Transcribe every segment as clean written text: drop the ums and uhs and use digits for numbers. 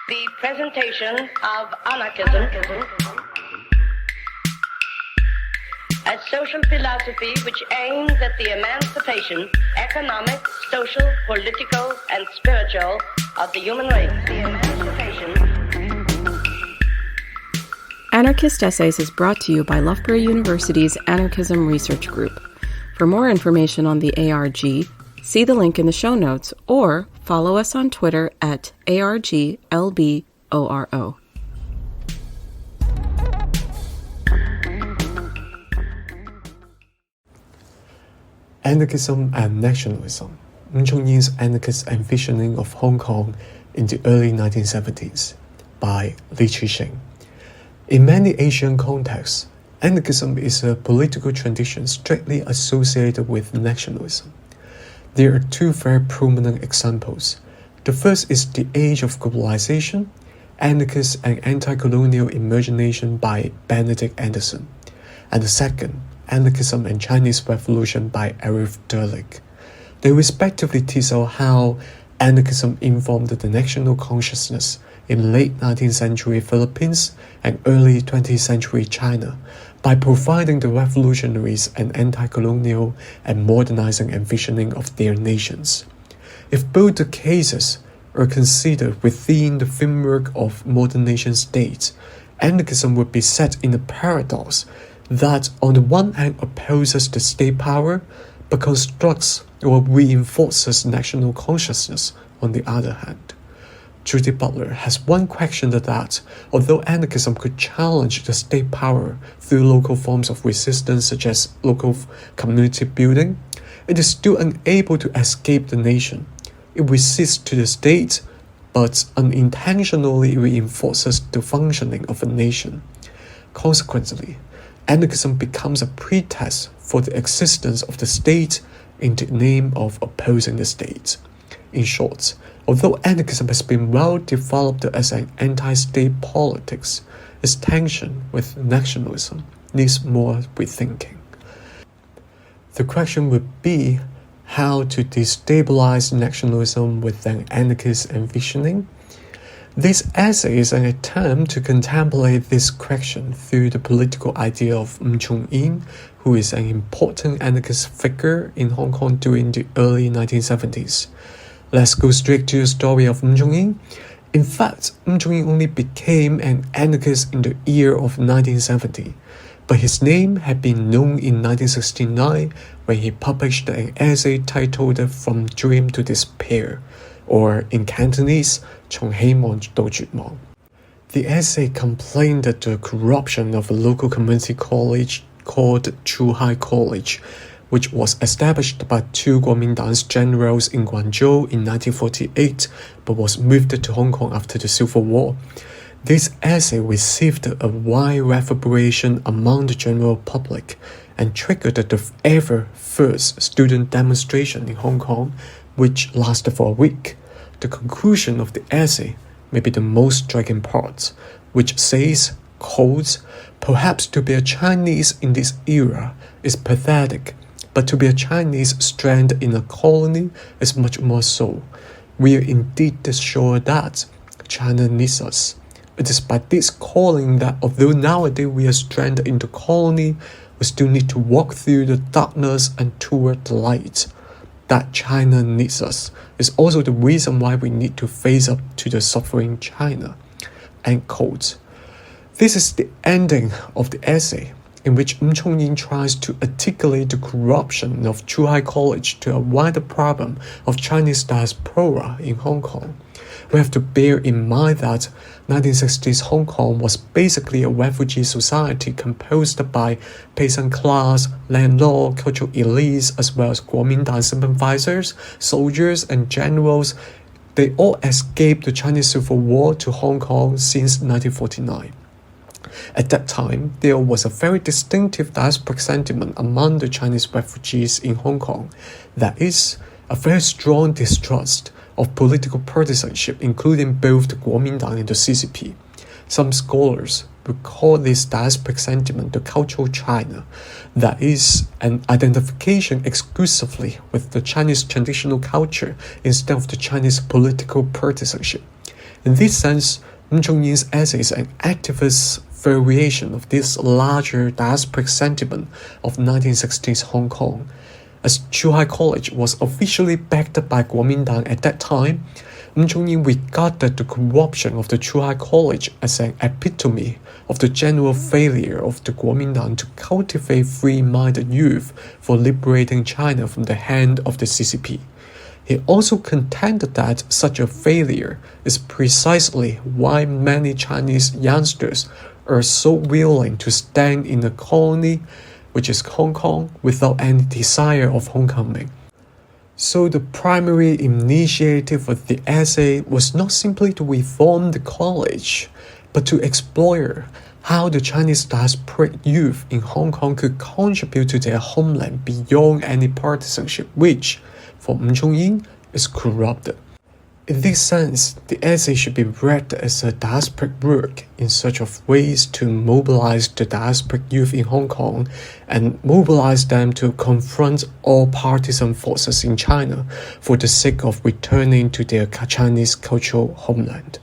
The presentation of anarchism as social philosophy which aims at the emancipation, economic, social, political, and spiritual of the human race. The emancipation. Anarchist Essays is brought to you by Loughborough University's Anarchism Research Group. For more information on the ARG, see the link in the show notes or follow us on Twitter at ARGLBORO. Anarchism and Nationalism, Ng Chung-yin's Anarchist Envisioning of Hong Kong in the early 1970s, by Shing LEE. In many Asian contexts, anarchism is a political tradition strictly associated with nationalism. There are two very prominent examples. The first is The Age of Globalization, Anarchist and Anti-Colonial Imagination by Benedict Anderson, and the second, Anarchism and Chinese Revolution by Arif Derlich. They respectively tease out how anarchism informed the national consciousness in late 19th century Philippines and early 20th century China by providing the revolutionaries an anti-colonial and modernizing envisioning of their nations. If both the cases are considered within the framework of modern nation states, anarchism would be set in a paradox that on the one hand opposes the state power but constructs or reinforces national consciousness on the other hand. Judy Butler has one question that although anarchism could challenge the state power through local forms of resistance such as local community building, it is still unable to escape the nation. It resists to the state, but unintentionally reinforces the functioning of a nation. Consequently, anarchism becomes a pretext for the existence of the state in the name of opposing the state. In short, although anarchism has been well developed as an anti-state politics, its tension with nationalism needs more rethinking. The question would be how to destabilize nationalism with an anarchist envisioning. This essay is an attempt to contemplate this question through the political idea of Ng Chung-yin, who is an important anarchist figure in Hong Kong during the early 1970s. Let's go straight to the story of Ng Chung-yin. In fact, Ng Chung-yin only became an anarchist in the year of 1970, but his name had been known in 1969 when he published an essay titled From Dream to Despair, or in Cantonese, 從希望到絕望. The essay complained that the corruption of a local community college called Chu-Hai College, which was established by two Kuomintang generals in Guangzhou in 1948, but was moved to Hong Kong after the Civil War. This essay received a wide reverberation among the general public and triggered the ever first student demonstration in Hong Kong, which lasted for a week. The conclusion of the essay may be the most striking part, which says, quote, "Perhaps to be a Chinese in this era is pathetic, but to be a Chinese stranded in a colony is much more so. We are indeed sure that China needs us. It is by this calling that although nowadays we are stranded in the colony, we still need to walk through the darkness and toward the light. That China needs us is also the reason why we need to face up to the suffering China." End quote. This is the ending of the essay, in which Ng Chung-yin tries to articulate the corruption of Chu-Hai College to a wider problem of Chinese diaspora in Hong Kong. We have to bear in mind that 1960s Hong Kong was basically a refugee society composed by peasant class, landlord, cultural elites, as well as Kuomintang sympathizers, soldiers, and generals. They all escaped the Chinese Civil War to Hong Kong since 1949. At that time, there was a very distinctive diasporic sentiment among the Chinese refugees in Hong Kong, that is, a very strong distrust of political partisanship, including both the Kuomintang and the CCP. Some scholars would call this diasporic sentiment the cultural China, that is, an identification exclusively with the Chinese traditional culture instead of the Chinese political partisanship. In this sense, Ng Chung-yin's essay is an activist variation of this larger diasporic sentiment of 1960s Hong Kong. As Zhuhai College was officially backed by Kuomintang at that time, Ng Chung-yin regarded the corruption of the Zhuhai College as an epitome of the general failure of the Kuomintang to cultivate free-minded youth for liberating China from the hand of the CCP. He also contended that such a failure is precisely why many Chinese youngsters are so willing to stand in the colony, which is Hong Kong, without any desire of homecoming. So the primary initiative of the essay was not simply to reform the college, but to explore how the Chinese diasporic youth in Hong Kong could contribute to their homeland beyond any partisanship, which, for Ng Chung-yin, is corrupted. In this sense, the essay should be read as a diasporic work in search of ways to mobilize the diasporic youth in Hong Kong and mobilize them to confront all partisan forces in China for the sake of returning to their Chinese cultural homeland.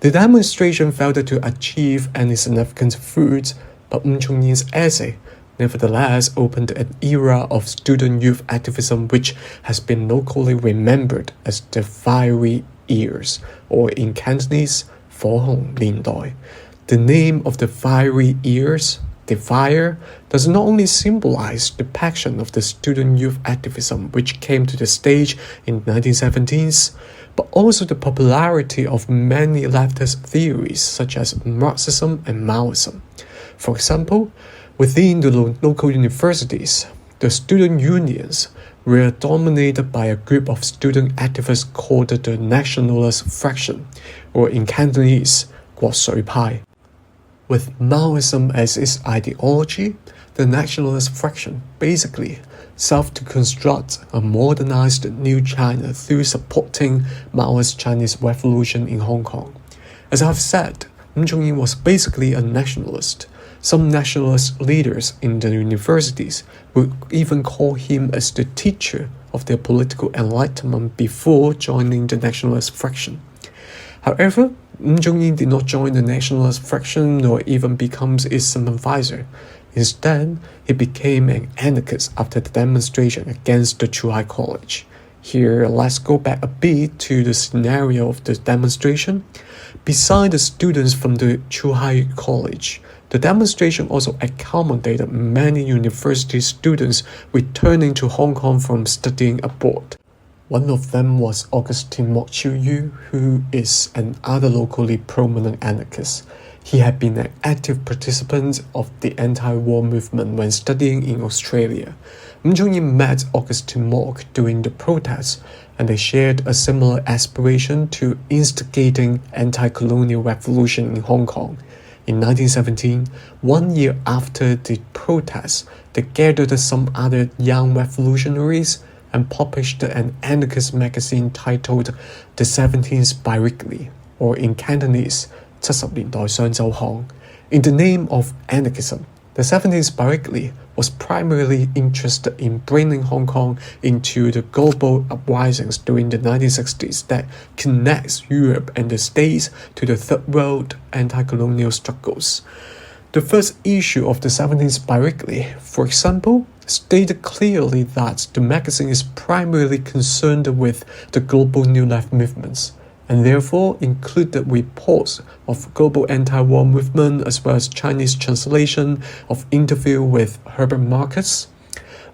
The demonstration failed to achieve any significant fruits, but Ng Chung-yin's essay nevertheless opened an era of student youth activism which has been locally remembered as the Fiery Years, or in Cantonese, 火紅年代. The name of the Fiery Years, the fire, does not only symbolize the passion of the student youth activism which came to the stage in the 1970s, but also the popularity of many leftist theories such as Marxism and Maoism. For example, within the local universities, the student unions were dominated by a group of student activists called the Nationalist Fraction, or in Cantonese, 國粹派. With Maoism as its ideology, the Nationalist Fraction basically sought to construct a modernized new China through supporting Maoist Chinese revolution in Hong Kong. As I've said, Ng Chung-yin was basically a nationalist. Some nationalist leaders in the universities would even call him as the teacher of their political enlightenment before joining the nationalist fraction. However, Ng Chung-yin did not join the nationalist fraction nor even become its sympathizer. Instead, he became an anarchist after the demonstration against the Zhuhai College. Here, let's go back a bit to the scenario of the demonstration. Besides the students from the Zhuhai College, the demonstration also accommodated many university students returning to Hong Kong from studying abroad. One of them was Augustine Mok Chiu-yu, who is another locally prominent anarchist. He had been an active participant of the anti-war movement when studying in Australia. Ng Chung-yin met Augustine Mok during the protests, and they shared a similar aspiration to instigating anti-colonial revolution in Hong Kong. In 1917, 1 year after the protests, they gathered some other young revolutionaries and published an anarchist magazine titled The 70s Bi-weekly, or in Cantonese, 70年代雙週刊. In the name of anarchism, the 70s Bi-weekly was primarily interested in bringing Hong Kong into the global uprisings during the 1960s that connects Europe and the States to the Third World anti-colonial struggles. The first issue of the 70s Bi-weekly, for example, stated clearly that the magazine is primarily concerned with the global New Left movements, and therefore included reports of global anti-war movement as well as Chinese translation of interview with Herbert Marcus.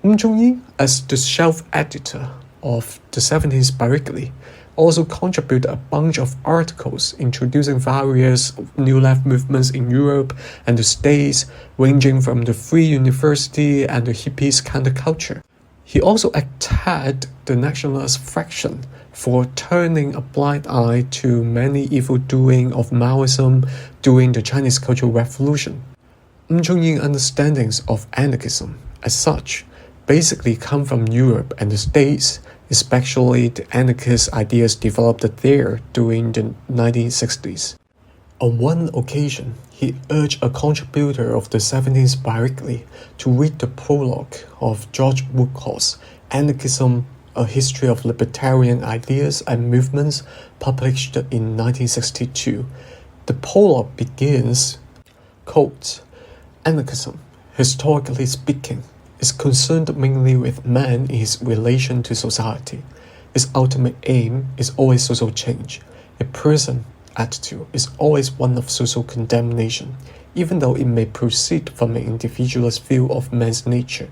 Ng Chung-yin, as the shelf editor of the 70s Bi-weekly, also contributed a bunch of articles introducing various New Left movements in Europe and the States, ranging from the Free University and the hippies counterculture. He also attacked the nationalist fraction for turning a blind eye to many evil-doing of Maoism during the Chinese Cultural Revolution. Ng Chung-yin understandings of anarchism, as such, basically come from Europe and the States, especially the anarchist ideas developed there during the 1960s. On one occasion, he urged a contributor of the 70s Bi-weekly to read the prologue of George Woodcock's Anarchism A History of Libertarian Ideas and Movements, published in 1962, the prologue begins, quote, "Anarchism, historically speaking, is concerned mainly with man in his relation to society. Its ultimate aim is always social change. A present attitude is always one of social condemnation, even though it may proceed from an individualist view of man's nature.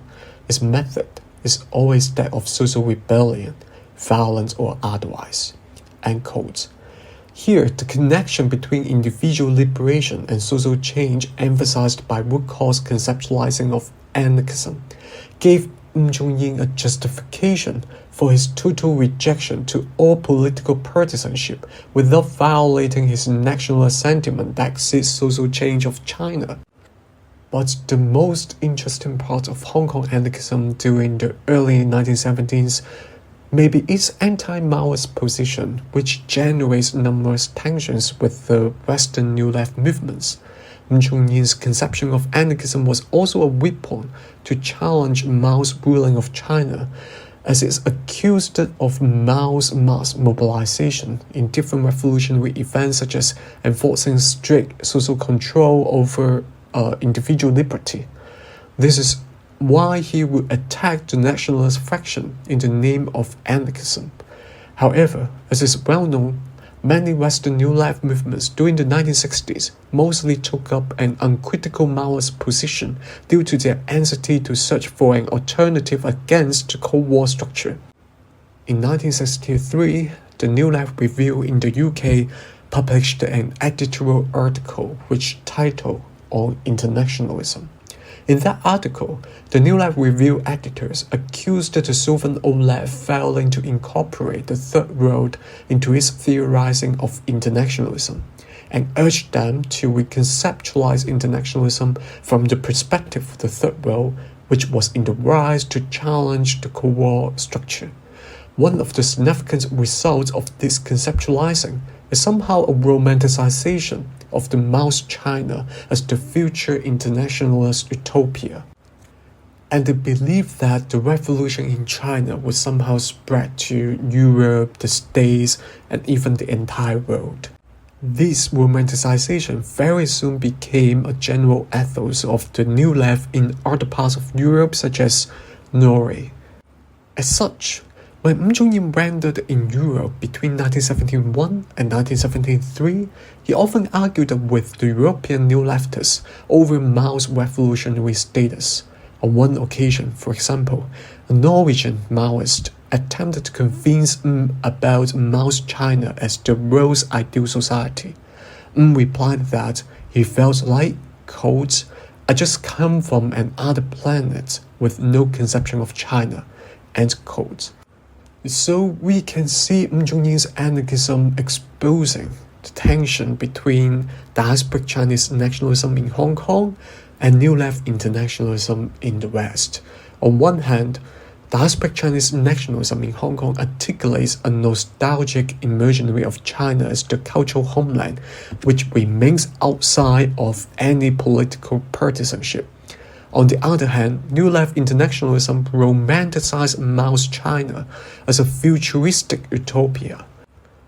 Its method is always that of social rebellion, violence or otherwise." End quote. Here, the connection between individual liberation and social change emphasized by Woodcock's conceptualizing of anarchism gave Ng Chung-yin a justification for his total rejection to all political partisanship without violating his nationalist sentiment that sees social change of China. But the most interesting part of Hong Kong anarchism during the early 1970s may be its anti-Maoist position, which generates numerous tensions with the Western New Left movements. Ng Chung-yin's conception of anarchism was also a weapon to challenge Mao's ruling of China, as it's accused of Mao's mass mobilization in different revolutionary events such as enforcing strict social control over individual liberty. This is why he would attack the nationalist faction in the name of anarchism. However, as is well known, many Western New Left movements during the 1960s mostly took up an uncritical Maoist position due to their anxiety to search for an alternative against the Cold War structure. In 1963, the New Left Review in the UK published an editorial article which titled On Internationalism. In that article, the New Left Review editors accused the Southern Old Left failing to incorporate the Third World into its theorizing of internationalism, and urged them to reconceptualize internationalism from the perspective of the Third World, which was in the rise to challenge the Cold War structure. One of the significant results of this conceptualizing is somehow a romanticization of the Mao's China as the future internationalist utopia, and the belief that the revolution in China would somehow spread to Europe, the States, and even the entire world. This romanticization very soon became a general ethos of the New Left in other parts of Europe such as Norway. As such, when Ng Chung-yin wandered in Europe between 1971 and 1973, he often argued with the European New Leftists over Mao's revolutionary status. On one occasion, for example, a Norwegian Maoist attempted to convince Ng about Mao's China as the world's ideal society. Ng replied that he felt like, quote, "I just come from another planet with no conception of China," end quote. So we can see Ng Chung-yin's anarchism exposing the tension between diasporic Chinese nationalism in Hong Kong and New Left internationalism in the West. On one hand, diasporic Chinese nationalism in Hong Kong articulates a nostalgic imaginary of China as the cultural homeland, which remains outside of any political partisanship. On the other hand, New Left internationalism romanticized Mao's China as a futuristic utopia.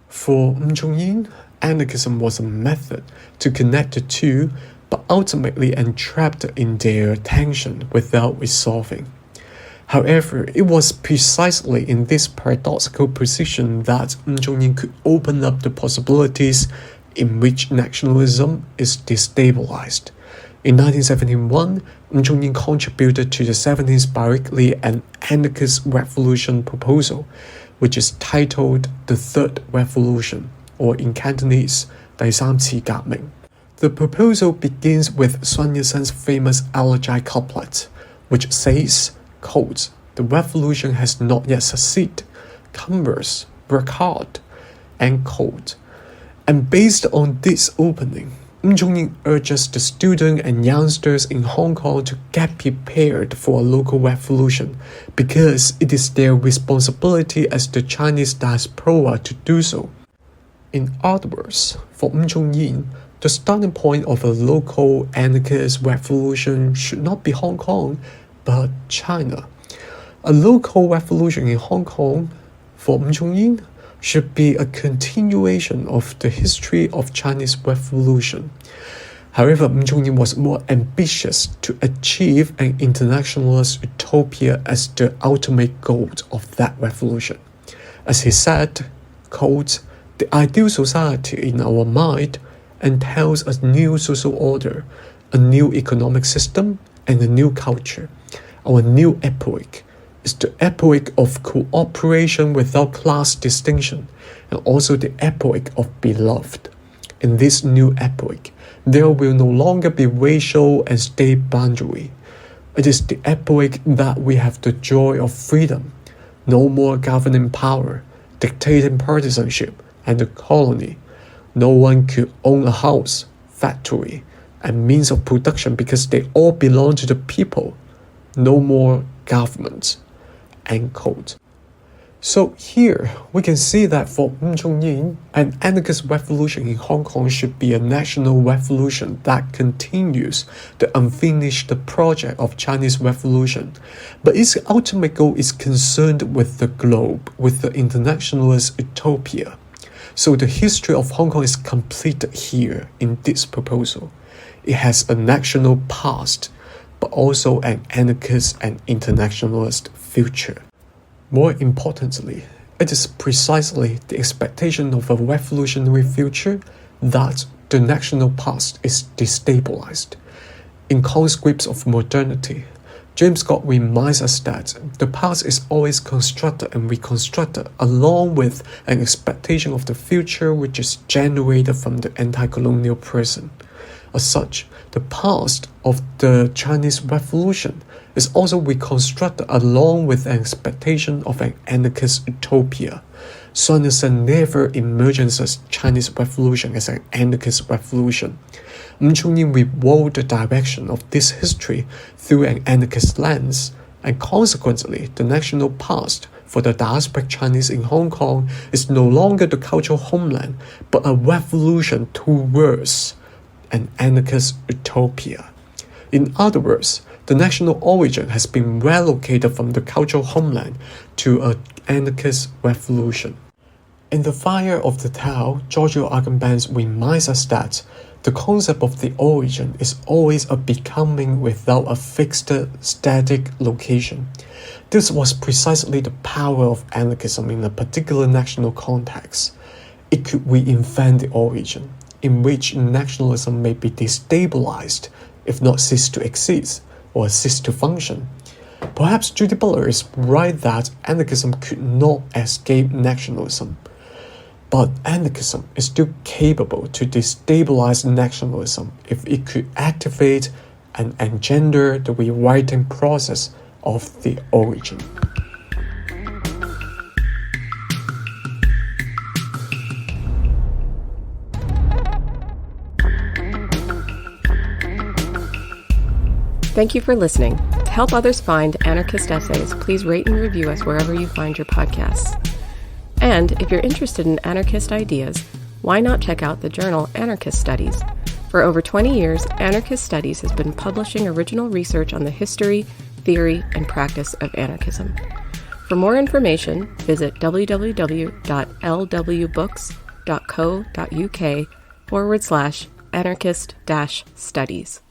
For Ng Chung-yin, anarchism was a method to connect the two, but ultimately entrapped in their tension without resolving. However, it was precisely in this paradoxical position that Ng Chung-yin could open up the possibilities in which nationalism is destabilized. In 1971, Ng Chung-yin contributed to the 17th biweekly and anarchist revolution proposal, which is titled The Third Revolution, or in Cantonese, 第三次革命. The proposal begins with Sun Yat-sen's famous elegiac couplet, which says, quote, "The revolution has not yet succeeded. Converse, work hard," end quote. And based on this opening, Ng Chung-yin urges the students and youngsters in Hong Kong to get prepared for a local revolution because it is their responsibility as the Chinese diaspora to do so. In other words, for Ng Chung-yin, the starting point of a local anarchist revolution should not be Hong Kong, but China. A local revolution in Hong Kong for Ng Chung-yin should be a continuation of the history of Chinese Revolution. However, Ng Chung-yin was more ambitious to achieve an internationalist utopia as the ultimate goal of that revolution. As he said, quote, "The ideal society in our mind entails a new social order, a new economic system, and a new culture. Our new epoch is the epoch of cooperation without class distinction, and also the epoch of beloved. In this new epoch, there will no longer be racial and state boundary. It is the epoch that we have the joy of freedom, no more governing power, dictating partisanship, and the colony. No one could own a house, factory, and means of production because they all belong to the people. No more government." End quote. So here we can see that for Ng Chung-yin, an anarchist revolution in Hong Kong should be a national revolution that continues the unfinished project of Chinese Revolution, but its ultimate goal is concerned with the globe, with the internationalist utopia. So the history of Hong Kong is completed here in this proposal. It has a national past, but also an anarchist and internationalist future. More importantly, it is precisely the expectation of a revolutionary future that the national past is destabilized. In conscripts of modernity, James Scott reminds us that the past is always constructed and reconstructed along with an expectation of the future which is generated from the anti-colonial present. As such, the past of the Chinese Revolution is also reconstructed along with an expectation of an anarchist utopia. Sun Yat-sen never emerges Chinese Revolution as an anarchist revolution. Ng Chung-yin rewrote the direction of this history through an anarchist lens, and consequently, the national past for the diasporic Chinese in Hong Kong is no longer the cultural homeland, but a revolution towards an anarchist utopia. In other words, the national origin has been relocated from the cultural homeland to an anarchist revolution. In The Fire of the Tao, Giorgio Agamben reminds us that the concept of the origin is always a becoming without a fixed, static location. This was precisely the power of anarchism in a particular national context. It could reinvent the origin, in which nationalism may be destabilized, if not cease to exist, or cease to function. Perhaps Judy Butler is right that anarchism could not escape nationalism. But anarchism is still capable to destabilize nationalism if it could activate and engender the rewriting process of the origin. Thank you for listening. To help others find anarchist essays, please rate and review us wherever you find your podcasts. And if you're interested in anarchist ideas, why not check out the journal Anarchist Studies? For over 20 years, Anarchist Studies has been publishing original research on the history, theory, and practice of anarchism. For more information, visit www.lwbooks.co.uk/anarchist-studies.